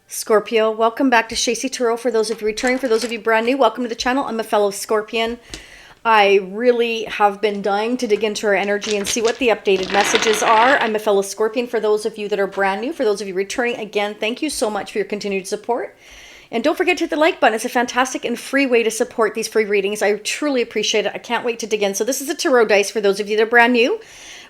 Scorpio, welcome back to Shacey Tarot. For those of you returning, for those of you brand new, welcome to the channel. I'm a fellow Scorpion. I really have been dying to dig into our energy and see what the updated messages are. I'm a fellow Scorpion. For those of you that are brand new, for those of you returning, again, thank you so much for your continued support. And don't forget to hit the like button. It's a fantastic and free way to support these free readings. I truly appreciate it. I can't wait to dig in. So this is a tarot dice for those of you that are brand new.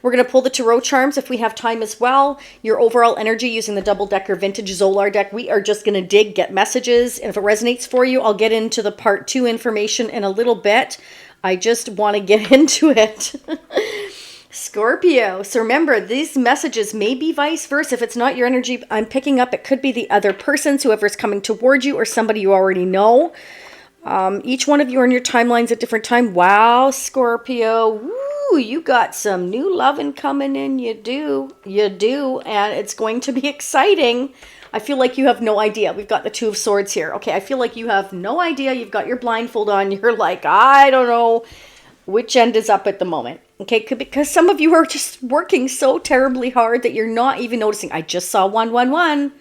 We're going to pull the tarot charms if we have time as well. Your overall energy using the double-decker vintage Zolar deck. We are just going to dig, get messages. And if it resonates for you, I'll get into the part 2 information in a little bit. I just want to get into it. Scorpio. So remember, these messages may be vice versa. If it's not your energy I'm picking up, it could be the other person's, whoever's coming toward you, or somebody you already know. Each one of you are in your timelines at different time. Wow, Scorpio. Woo, you got some new loving coming in. You do. You do. And it's going to be exciting. I feel like you have no idea. We've got the Two of Swords here. Okay, I feel like you have no idea. You've got your blindfold on. You're like, I don't know which end is up at the moment. Okay, because some of you are just working so terribly hard that you're not even noticing. I just saw 111.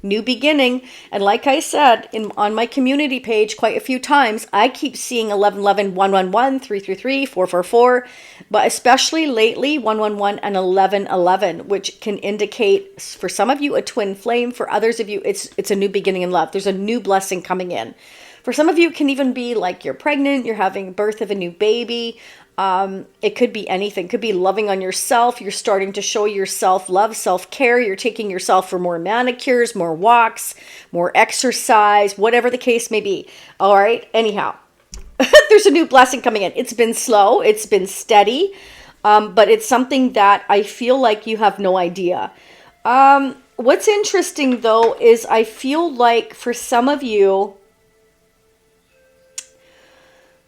New beginning. And like I said on my community page quite a few times, I keep seeing 1111, 111, 333, 444, but especially lately 111 and 1111, which can indicate for some of you a twin flame, for others of you it's a new beginning in love. There's a new blessing coming in. For some of you, it can even be like you're pregnant, you're having birth of a new baby. It could be anything. It could be loving on yourself. You're starting to show yourself love, self-care. You're taking yourself for more manicures, more walks, more exercise, whatever the case may be. All right. Anyhow, there's a new blessing coming in. It's been slow. It's been steady. But it's something that I feel like you have no idea. What's interesting though, is I feel like for some of you,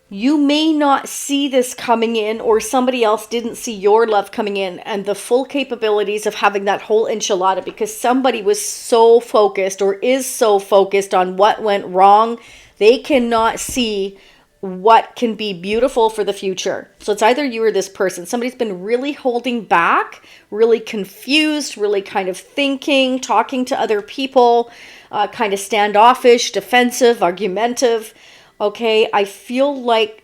you may not see this coming in, or somebody else didn't see your love coming in and the full capabilities of having that whole enchilada, because somebody was so focused or is so focused on what went wrong, they cannot see what can be beautiful for the future. So it's either you or this person. Somebody's been really holding back, really confused, really kind of thinking, talking to other people, kind of standoffish, defensive, argumentative. Okay, I feel like,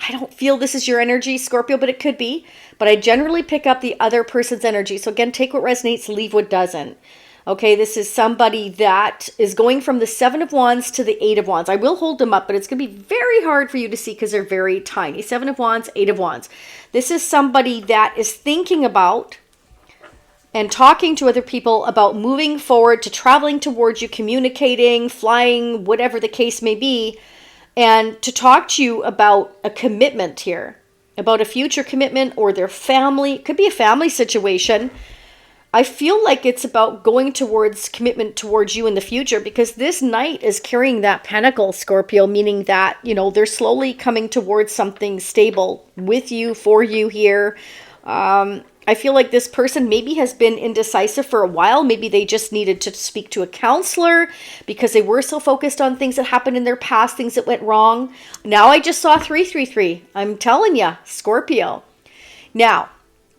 I don't feel this is your energy, Scorpio, but it could be. But I generally pick up the other person's energy. So again, take what resonates, leave what doesn't. Okay, this is somebody that is going from the 7 of Wands to the 8 of Wands. I will hold them up, but it's going to be very hard for you to see because they're very tiny. 7 of Wands, 8 of Wands. This is somebody that is thinking about and talking to other people about moving forward, to traveling towards you, communicating, flying, whatever the case may be. And to talk to you about a commitment here, about a future commitment or their family. It could be a family situation. I feel like it's about going towards commitment towards you in the future, because this Knight is carrying that pentacle, Scorpio, meaning that, you know, they're slowly coming towards something stable with you, for you here. I feel like this person maybe has been indecisive for a while. Maybe they just needed to speak to a counselor because they were so focused on things that happened in their past, things that went wrong. Now I just saw 333. I'm telling you, Scorpio. Now,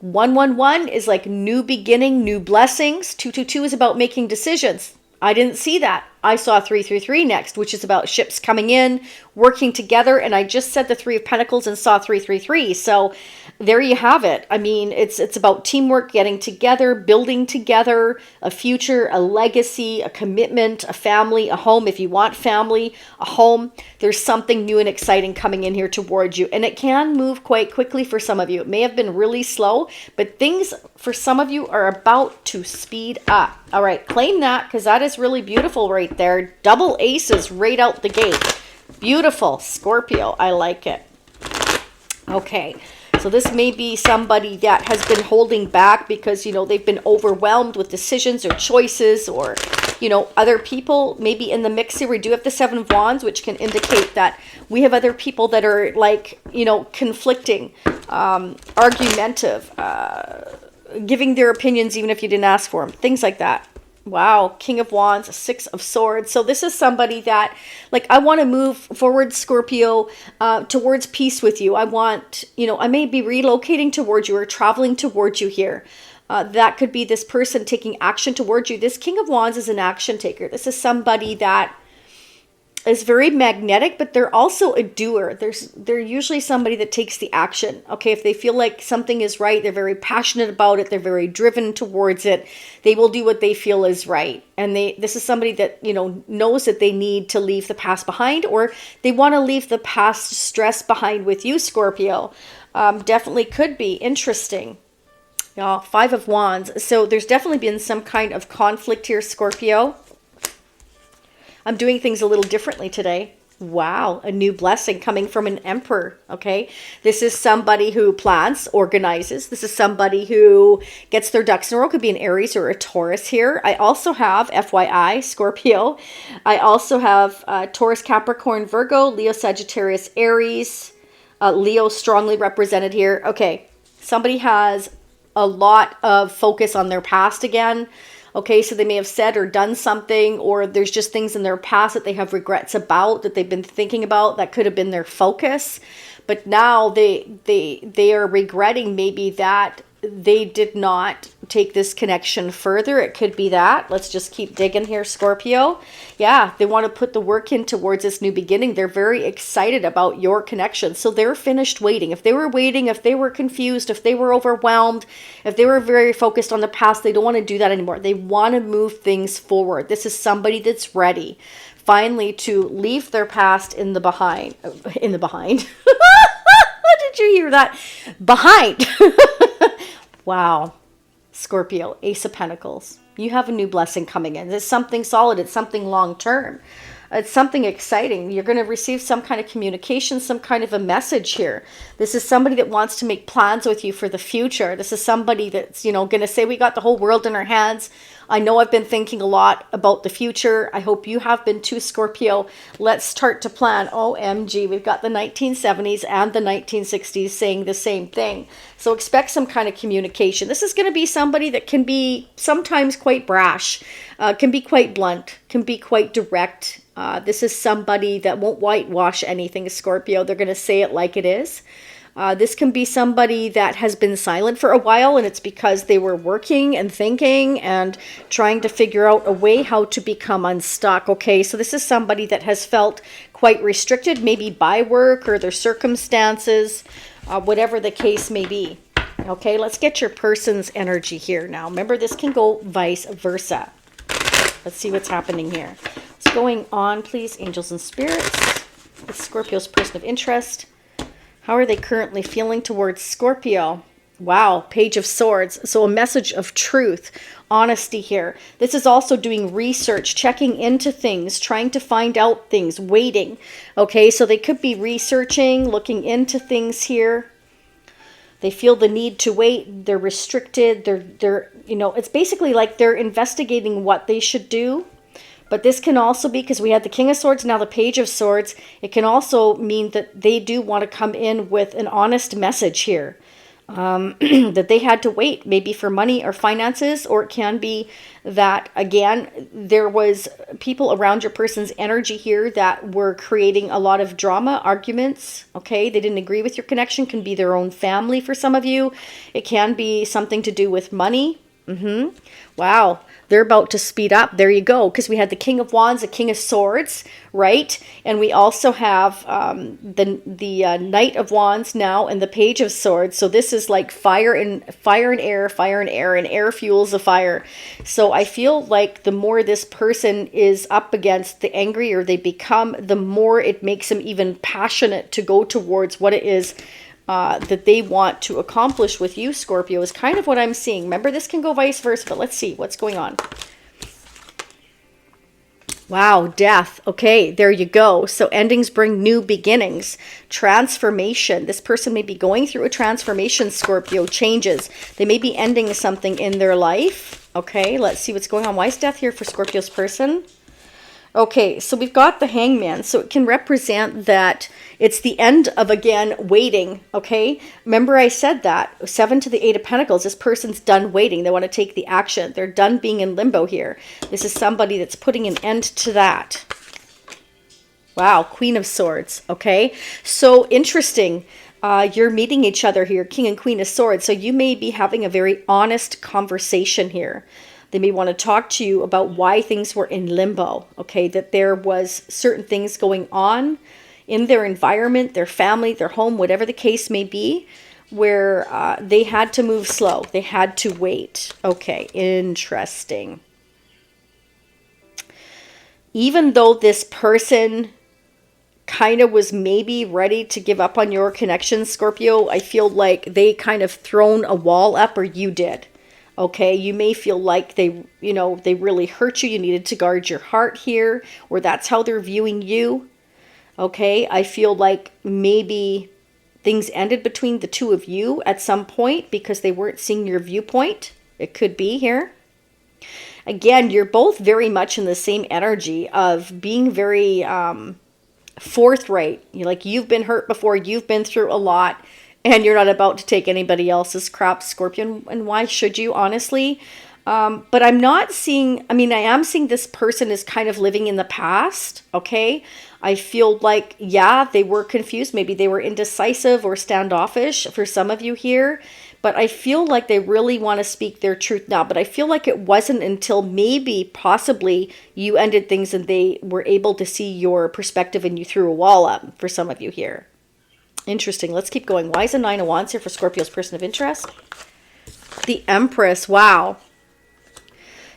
111 is like new beginning, new blessings. 222 is about making decisions. I didn't see that. I saw 333 next, which is about ships coming in, working together. And I just said the 3 of Pentacles and saw 333. So there you have it. I mean, it's about teamwork, getting together, building together, a future, a legacy, a commitment, a family, a home. If you want family, a home, there's something new and exciting coming in here towards you. And it can move quite quickly for some of you. It may have been really slow, but things for some of you are about to speed up. All right, claim that, because that is really beautiful right there. Double aces right out the gate. Beautiful, Scorpio. I like it. Okay. So this may be somebody that has been holding back because, you know, they've been overwhelmed with decisions or choices, or, you know, other people maybe in the mix here. We do have the 7 of Wands, which can indicate that we have other people that are like, you know, conflicting, argumentative, giving their opinions even if you didn't ask for them, things like that. Wow, King of Wands, 6 of Swords. So this is somebody that, like, I want to move forward, Scorpio, towards peace with you. I want, you know, I may be relocating towards you or traveling towards you here. That could be this person taking action towards you. This King of Wands is an action taker. This is somebody that is very magnetic, but they're also a doer. They're usually somebody that takes the action. Okay, if they feel like something is right, they're very passionate about it, they're very driven towards it, they will do what they feel is right. And this is somebody that, you know, knows that they need to leave the past behind, or they want to leave the past stress behind with you, Scorpio. Definitely could be interesting. Five of Wands. So there's definitely been some kind of conflict here, Scorpio. I'm doing things a little differently today. Wow, a new blessing coming from an Emperor, okay? This is somebody who plans, organizes. This is somebody who gets their ducks in a row. Could be an Aries or a Taurus here. I also have, FYI, Scorpio. I also have Taurus, Capricorn, Virgo, Leo, Sagittarius, Aries. Leo strongly represented here. Okay, somebody has a lot of focus on their past again. Okay, so they may have said or done something, or there's just things in their past that they have regrets about, that they've been thinking about, that could have been their focus. But now they are regretting maybe that they did not take this connection further. It could be that. Let's just keep digging here, Scorpio. Yeah, they want to put the work in towards this new beginning. They're very excited about your connection. So they're finished waiting. If they were waiting, if they were confused, if they were overwhelmed, if they were very focused on the past, they don't want to do that anymore. They want to move things forward. This is somebody that's ready finally to leave their past in the behind. In the behind. Did you hear that? Behind. Wow. Scorpio, Ace of Pentacles. You have a new blessing coming in. It's something solid. It's something long-term. It's something exciting. You're going to receive some kind of communication, some kind of a message here. This is somebody that wants to make plans with you for the future. This is somebody that's, you know, going to say, we got the whole world in our hands. I know I've been thinking a lot about the future. I hope you have been too, Scorpio. Let's start to plan. OMG, we've got the 1970s and the 1960s saying the same thing. So expect some kind of communication. This is going to be somebody that can be sometimes quite brash, can be quite blunt, can be quite direct. This is somebody that won't whitewash anything, Scorpio. They're going to say it like it is. This can be somebody that has been silent for a while, and it's because they were working and thinking and trying to figure out a way how to become unstuck. Okay, so this is somebody that has felt quite restricted, maybe by work or their circumstances, whatever the case may be. Okay, let's get your person's energy here now. Remember, this can go vice versa. Let's see what's happening here. What's going on, please, angels and spirits? It's Scorpio's person of interest. How are they currently feeling towards Scorpio? Wow, Page of Swords. So a message of truth, honesty here. This is also doing research, checking into things, trying to find out things, waiting. Okay, so they could be researching, looking into things here. They feel the need to wait. They're restricted. They're you know, it's basically like they're investigating what they should do. But this can also be, because we had the King of Swords, now the Page of Swords, it can also mean that they do want to come in with an honest message here. That they had to wait, maybe for money or finances, or it can be that, again, there was people around your person's energy here that were creating a lot of drama, arguments, okay? They didn't agree with your connection. Can be their own family for some of you. It can be something to do with money. Wow, they're about to speed up. There you go, because we had the King of Wands, the King of Swords, right? And we also have the Knight of Wands now and the Page of Swords. So this is like fire and air, and air fuels the fire. So I feel like the more this person is up against, the angrier they become, the more it makes them even passionate to go towards what it is that they want to accomplish with you, Scorpio, is kind of what I'm seeing. Remember, this can go vice versa, but let's see what's going on. Wow, death. Okay, there you go. So endings bring new beginnings, transformation. This person may be going through a transformation, Scorpio, changes. They may be ending something in their life. Okay, let's see what's going on. Why is death here for Scorpio's person? Okay, so we've got the Hangman. So it can represent that it's the end of, again, waiting, okay? Remember I said that. 7 to the 8 of Pentacles. This person's done waiting. They want to take the action. They're done being in limbo here. This is somebody that's putting an end to that. Wow, Queen of Swords, okay? So interesting. You're meeting each other here, King and Queen of Swords. So you may be having a very honest conversation here. They may want to talk to you about why things were in limbo. Okay, that there was certain things going on in their environment, their family, their home, whatever the case may be, where they had to move slow. They had to wait. Okay, interesting. Even though this person kind of was maybe ready to give up on your connection, Scorpio, I feel like they kind of thrown a wall up, or you did. Okay, you may feel like they, they really hurt you. You needed to guard your heart here, or that's how they're viewing you. Okay, I feel like maybe things ended between the two of you at some point because they weren't seeing your viewpoint. It could be here. Again, you're both very much in the same energy of being very forthright. You've been hurt before, you've been through a lot, and you're not about to take anybody else's crap, Scorpion. And why should you, honestly? But I'm not seeing, I am seeing this person is kind of living in the past, okay? I feel like, yeah, they were confused. Maybe they were indecisive or standoffish for some of you here. But I feel like they really want to speak their truth now. But I feel like it wasn't until maybe, possibly, you ended things and they were able to see your perspective and you threw a wall up for some of you here. Interesting. Let's keep going. Why is a Nine of Wands here for Scorpio's person of interest? The Empress. Wow.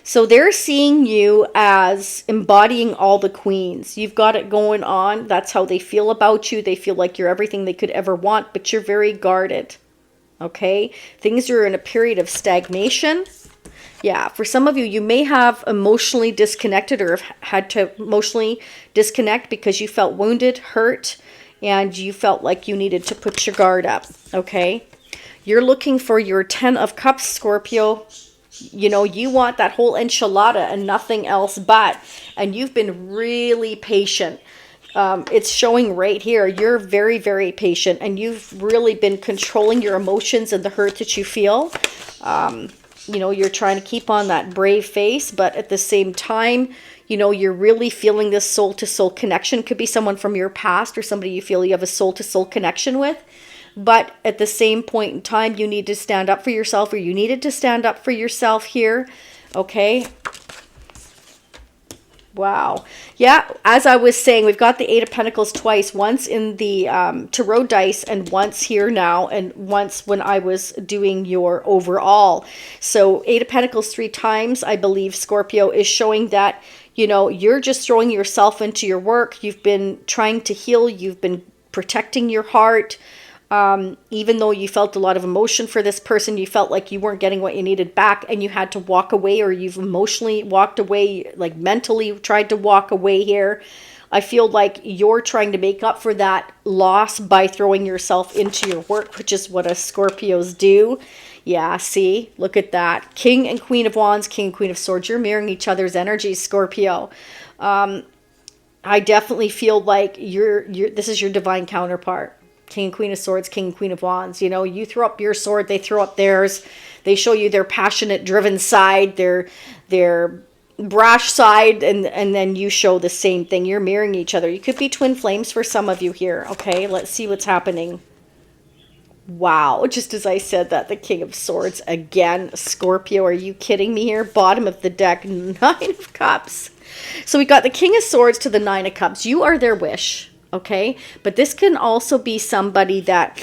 So they're seeing you as embodying all the queens. You've got it going on. That's how they feel about you. They feel like you're everything they could ever want, but you're very guarded. Okay? Things are in a period of stagnation. Yeah, for some of you, you may have emotionally disconnected or have had to emotionally disconnect because you felt wounded, hurt, and you felt like you needed to put your guard up. Okay? You're looking for your 10 of Cups, Scorpio. You want that whole enchilada and nothing else but. And you've been really patient. It's showing right here. You're very, very patient. And you've really been controlling your emotions and the hurt that you feel. You're trying to keep on that brave face. But at the same time, you're really feeling this soul-to-soul connection. Could be someone from your past or somebody you feel you have a soul-to-soul connection with. But at the same point in time, you need to stand up for yourself, or you needed to stand up for yourself here. Okay. Wow. Yeah, as I was saying, we've got the Eight of Pentacles twice. Once in the tarot dice and once here now, and once when I was doing your overall. So Eight of Pentacles 3 times, I believe, Scorpio, is showing that, you're just throwing yourself into your work. You've been trying to heal. You've been protecting your heart. Even though you felt a lot of emotion for this person, you felt like you weren't getting what you needed back and you had to walk away, or you've emotionally walked away, like mentally tried to walk away here. I feel like you're trying to make up for that loss by throwing yourself into your work, which is what us Scorpios do. Yeah, see, look at that. King and Queen of Wands, King and Queen of Swords. You're mirroring each other's energies, Scorpio. I definitely feel like this is your divine counterpart. King and Queen of Swords, King and Queen of Wands. You throw up your sword, they throw up theirs. They show you their passionate, driven side, their brash side, and then you show the same thing. You're mirroring each other. You could be twin flames for some of you here. Okay, let's see what's happening. Wow, just as I said that, the King of Swords again. Scorpio, are you kidding me here? Bottom of the deck, Nine of Cups. So we got the King of Swords to the Nine of Cups. You are their wish. Okay, but this can also be somebody that,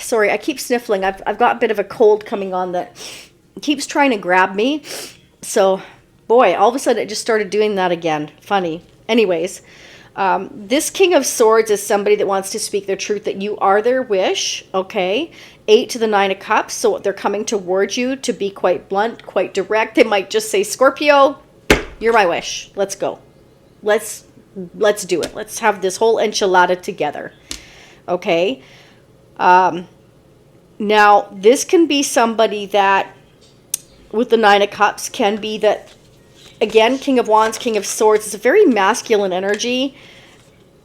sorry, I keep sniffling. I've got a bit of a cold coming on that keeps trying to grab me. So, boy, all of a sudden it just started doing that again. Funny. Anyways, this King of Swords is somebody that wants to speak their truth, that you are their wish. Okay, 8 to the 9 of Cups. So they're coming towards you to be quite blunt, quite direct. They might just say, Scorpio, you're my wish. Let's go. Let's do it. Let's have this whole enchilada together. Okay. Now, this can be somebody that, with the 9 of Cups, can be that, again, King of Wands, King of Swords. It's a very masculine energy.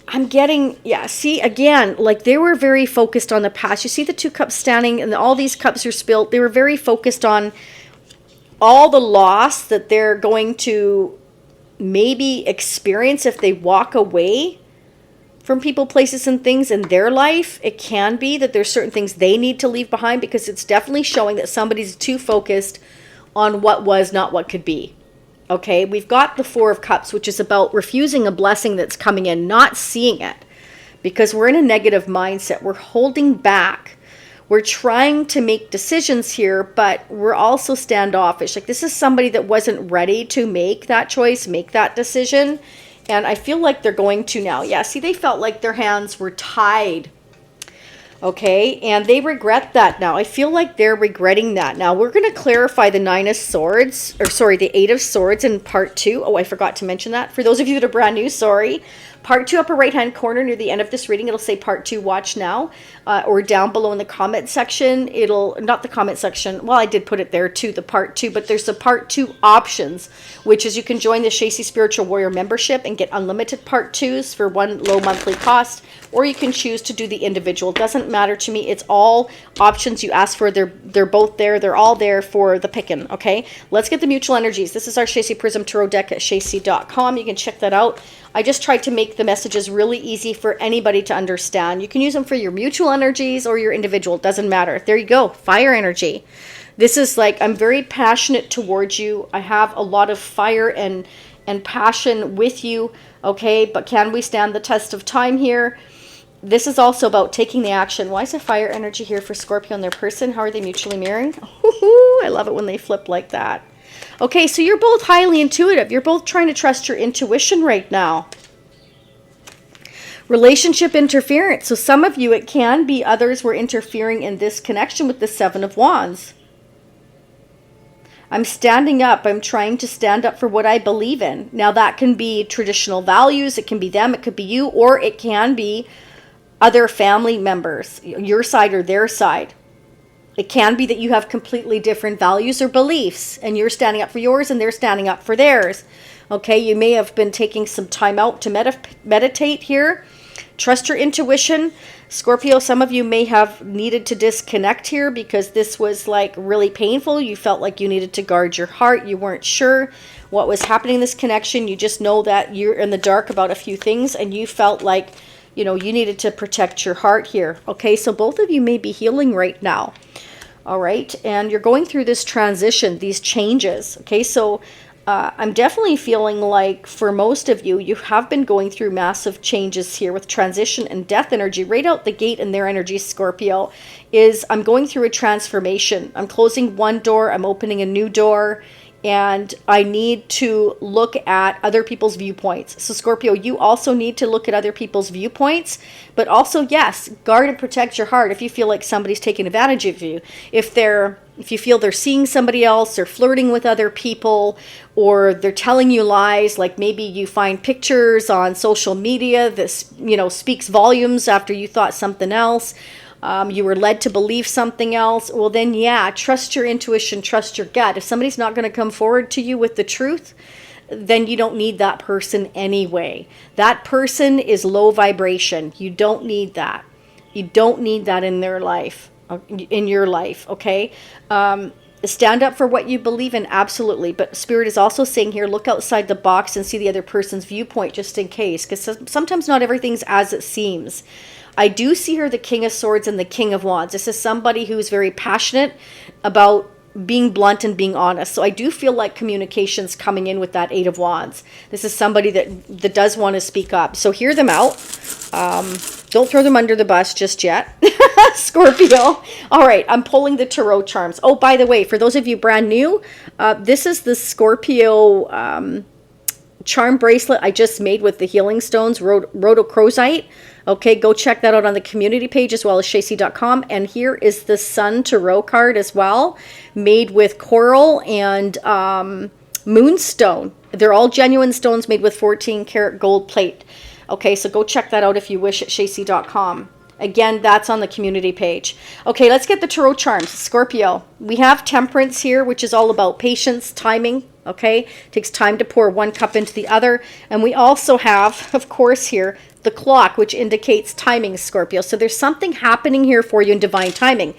I'm getting, yeah, see, again, like they were very focused on the past. You see the 2 cups standing and all these cups are spilled. They were very focused on all the loss that they're going to maybe experience if they walk away from people, places, and things in their life. It can be that there's certain things they need to leave behind, because it's definitely showing that somebody's too focused on what was, not what could be. Okay, we've got the Four of Cups, which is about refusing a blessing that's coming in, not seeing it, because we're in a negative mindset. We're holding back. We're trying to make decisions here, but we're also standoffish. Like, this is somebody that wasn't ready to make that choice, make that decision. And I feel like they're going to now. Yeah, see, they felt like their hands were tied. Okay, and they regret that now. I feel like they're regretting that. Now, we're going to clarify the Nine of Swords, or sorry, the Eight of Swords in part 2. Oh, I forgot to mention that. For those of you that are brand new, sorry. Part 2, upper right-hand corner near the end of this reading, it'll say part 2, watch now. Or down below in the comment section, it'll, not the comment section, well, I did put it there too, the part 2, but there's the part 2 options, which is you can join the Shacy Spiritual Warrior membership and get unlimited part 2s for one low monthly cost, or you can choose to do the individual. Doesn't matter to me. It's all options you ask for. They're both there. They're all there for the picking, okay? Let's get the mutual energies. This is our Shacy Prism Tarot deck at shacy.com. You can check that out. I just tried to make the messages really easy for anybody to understand. You can use them for your mutual energies or your individual. Doesn't matter. There you go. Fire energy. This is like, I'm very passionate towards you. I have a lot of fire and passion with you. Okay, but can we stand the test of time here? This is also about taking the action. Why is there fire energy here for Scorpio and their person? How are they mutually mirroring? I love it when they flip like that. Okay, so you're both highly intuitive. You're both trying to trust your intuition right now. Relationship interference. So some of you, it can be others were interfering in this connection with the Seven of Wands. I'm standing up. I'm trying to stand up for what I believe in. Now, that can be traditional values. It can be them. It could be you. Or it can be other family members, your side or their side. It can be that you have completely different values or beliefs, and you're standing up for yours and they're standing up for theirs. Okay, you may have been taking some time out to meditate here. Trust your intuition. Scorpio, some of you may have needed to disconnect here because this was like really painful. You felt like you needed to guard your heart. You weren't sure what was happening in this connection. You just know that you're in the dark about a few things, and you felt like, you know, you needed to protect your heart here. Okay, so both of you may be healing right now. All right, and you're going through this transition, these changes. Okay, so I'm definitely feeling like for most of you, you have been going through massive changes here with transition and death energy. Right out the gate in their energy, Scorpio, is I'm going through a transformation. I'm closing one door, I'm opening a new door, and I need to look at other people's viewpoints. So Scorpio, you also need to look at other people's viewpoints, but also, yes, guard and protect your heart if you feel like somebody's taking advantage of you. If you feel they're seeing somebody else, they're flirting with other people, or they're telling you lies, like maybe you find pictures on social media that, you know, speaks volumes after you thought something else. You were led to believe something else. Well, then, yeah, trust your intuition, trust your gut. If somebody's not going to come forward to you with the truth, then you don't need that person anyway. That person is low vibration. You don't need that. You don't need that in their life, in your life, okay? Stand up for what you believe in, absolutely. But Spirit is also saying here, look outside the box and see the other person's viewpoint just in case, because sometimes not everything's as it seems. I do see her the King of Swords and the King of Wands. This is somebody who's very passionate about being blunt and being honest. So I do feel like communication's coming in with that Eight of Wands. This is somebody that does want to speak up. So hear them out. Don't throw them under the bus just yet. Scorpio. All right, I'm pulling the tarot charms. Oh, by the way, for those of you brand new, this is the Scorpio charm bracelet I just made with the healing stones, rhodochrosite. Okay, go check that out on the community page as well as shacy.com. And here is the Sun Tarot card as well, made with coral and moonstone. They're all genuine stones made with 14 karat gold plate. Okay, so go check that out if you wish at shacy.com. Again, that's on the community page. Okay, let's get the tarot charms. Scorpio, we have Temperance here, which is all about patience, timing. Okay, it takes time to pour one cup into the other. And we also have, of course, here the clock, which indicates timing, Scorpio. So there's something happening here for you in divine timing.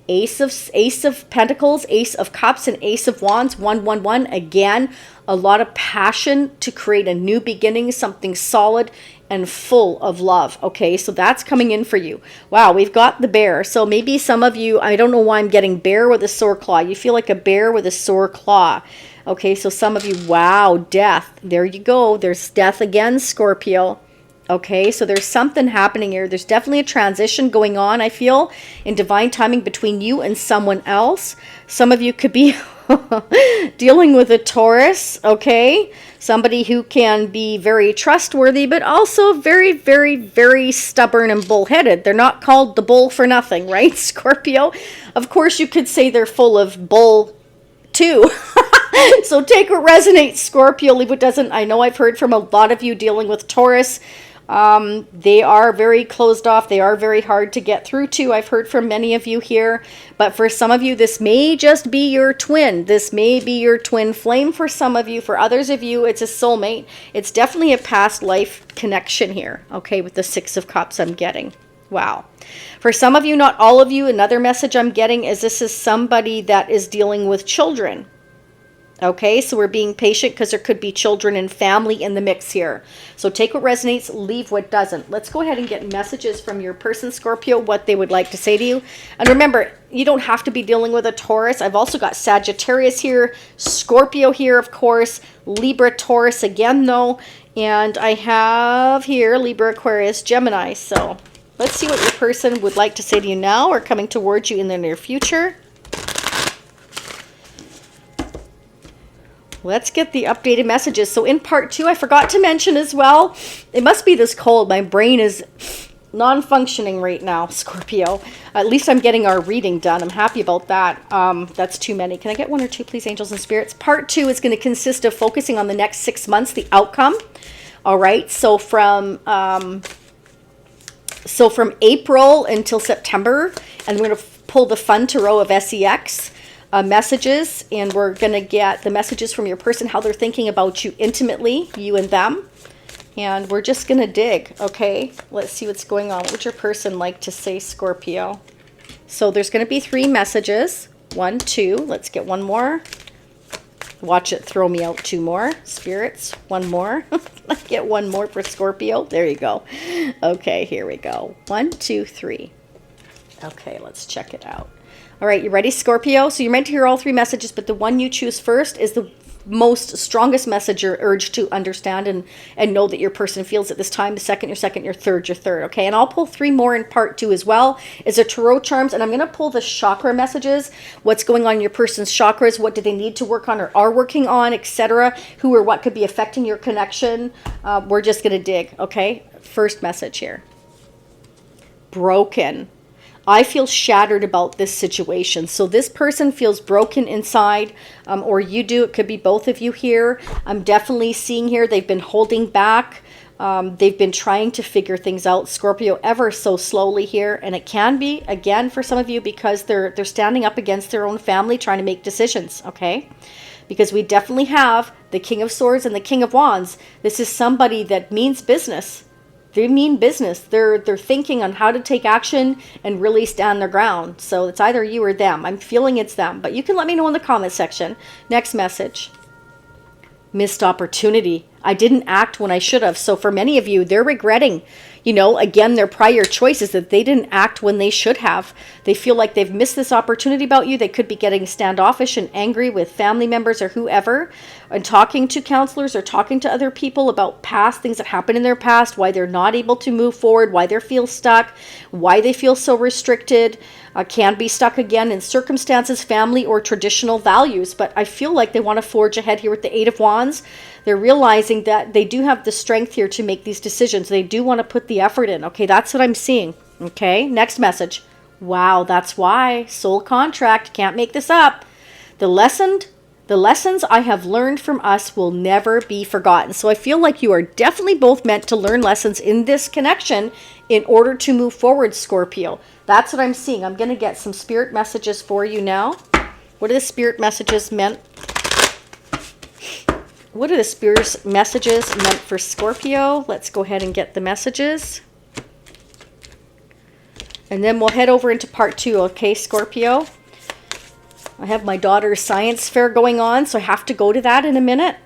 Ace of Pentacles, Ace of Cups, and Ace of Wands, 111. Again, a lot of passion to create a new beginning, something solid and full of love. Okay, so that's coming in for you. Wow, we've got the bear. So maybe some of you, I don't know why I'm getting bear with a sore claw. You feel like a bear with a sore claw. Okay, so some of you, wow, death. There you go. There's death again, Scorpio. Okay, so there's something happening here. There's definitely a transition going on, I feel, in divine timing between you and someone else. Some of you could be dealing with a Taurus, okay? Somebody who can be very trustworthy, but also very, very, very stubborn and bullheaded. They're not called the bull for nothing, right, Scorpio? Of course, you could say they're full of bull, too. So take what resonates, Scorpio. Leave what doesn't. I know I've heard from a lot of you dealing with Taurus. They are very closed off. They are very hard to get through to. I've heard from many of you here. But for some of you, this may just be your twin. This may be your twin flame for some of you. For others of you, it's a soulmate. It's definitely a past life connection here, okay, with the Six of Cups I'm getting. Wow. For some of you, not all of you, another message I'm getting is this is somebody that is dealing with children. Okay, so we're being patient because there could be children and family in the mix here. So take what resonates, leave what doesn't. Let's go ahead and get messages from your person, Scorpio, what they would like to say to you. And remember, you don't have to be dealing with a Taurus. I've also got Sagittarius here, Scorpio here, of course, Libra, Taurus again, though. And I have here Libra, Aquarius, Gemini. So let's see what your person would like to say to you now or coming towards you in the near future. Let's get the updated messages. So in part 2, I forgot to mention as well, it must be this cold. My brain is non-functioning right now, Scorpio. At least I'm getting our reading done. I'm happy about that. That's too many. Can I get 1 or 2, please, angels and spirits? Part 2 is going to consist of focusing on the next 6 months, the outcome. All right. So from April until September, and we're going to pull the Fun Tarot of SEX. Messages, and we're going to get the messages from your person, how they're thinking about you intimately, you and them. And we're just going to dig, okay? Let's see what's going on. What would your person like to say, Scorpio? So there's going to be 3 messages. 1, 2. Let's get 1 more. Watch it throw me out 2 more. Spirits, 1 more. Let's get 1 more for Scorpio. There you go. Okay, here we go. 1, 2, 3. Okay, let's check it out. All right, you ready, Scorpio? So you're meant to hear all 3 messages, but the one you choose first is the most strongest message you're urged to understand and know that your person feels at this time. The second, your second, your third, okay? And I'll pull 3 more in part 2 as well. Is a tarot charms, and I'm going to pull the chakra messages. What's going on in your person's chakras? What do they need to work on or are working on, etc.? Who or what could be affecting your connection? We're just going to dig, okay? First message here. Broken. I feel shattered about this situation. So this person feels broken inside, or you do. It could be both of you here. I'm definitely seeing here they've been holding back. They've been trying to figure things out, Scorpio, ever so slowly here. And it can be, again, for some of you, because they're standing up against their own family, trying to make decisions, okay? Because we definitely have the King of Swords and the King of Wands. This is somebody that means business. They mean business. They're thinking on how to take action and really stand their ground. So it's either you or them. I'm feeling it's them. But you can let me know in the comment section. Next message. Missed opportunity. I didn't act when I should have. So for many of you, they're regretting, again, their prior choices, that they didn't act when they should have. They feel like they've missed this opportunity about you. They could be getting standoffish and angry with family members or whoever, and talking to counselors or talking to other people about past things that happened in their past, why they're not able to move forward, why they feel stuck, why they feel so restricted, can be stuck again in circumstances, family, or traditional values. But I feel like they want to forge ahead here with the 8 of Wands. They're realizing that they do have the strength here to make these decisions. They do want to put the effort in. Okay, that's what I'm seeing. Okay, next message. Wow, that's why. Soul contract. Can't make this up. The lessons I have learned from us will never be forgotten. So I feel like you are definitely both meant to learn lessons in this connection in order to move forward, Scorpio. That's what I'm seeing. I'm going to get some spirit messages for you now. What are the spirit messages meant? What are the spirit messages meant for Scorpio? Let's go ahead and get the messages. And then we'll head over into part 2, okay, Scorpio? I have my daughter's science fair going on, so I have to go to that in a minute.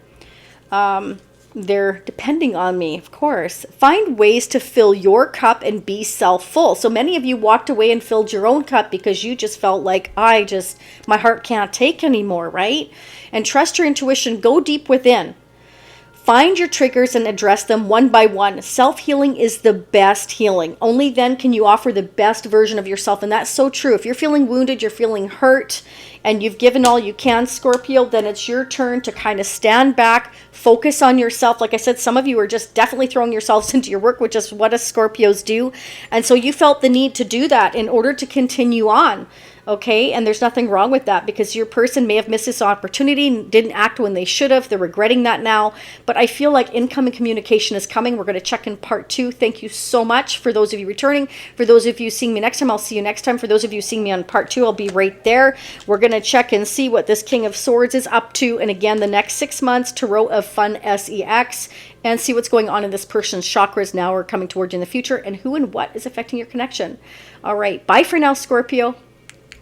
they're depending on me, of course. Find ways to fill your cup and be self-full. So many of you walked away and filled your own cup because you just felt like, my heart can't take anymore, right? And trust your intuition. Go deep within. Find your triggers and address them one by one. Self-healing is the best healing. Only then can you offer the best version of yourself. And that's so true. If you're feeling wounded, you're feeling hurt, and you've given all you can, Scorpio, then it's your turn to kind of stand back, focus on yourself. Like I said, some of you are just definitely throwing yourselves into your work, which is what us Scorpios do. And so you felt the need to do that in order to continue on. Okay, and there's nothing wrong with that, because your person may have missed this opportunity, didn't act when they should have. They're regretting that now. But I feel like incoming communication is coming. We're going to check in part 2. Thank you so much for those of you returning. For those of you seeing me next time, I'll see you next time. For those of you seeing me on part 2, I'll be right there. We're going to check and see what this King of Swords is up to. And again, the next 6 months, Tarot of Fun, SEX. And see what's going on in this person's chakras now or coming towards you in the future, and who and what is affecting your connection. All right, bye for now, Scorpio.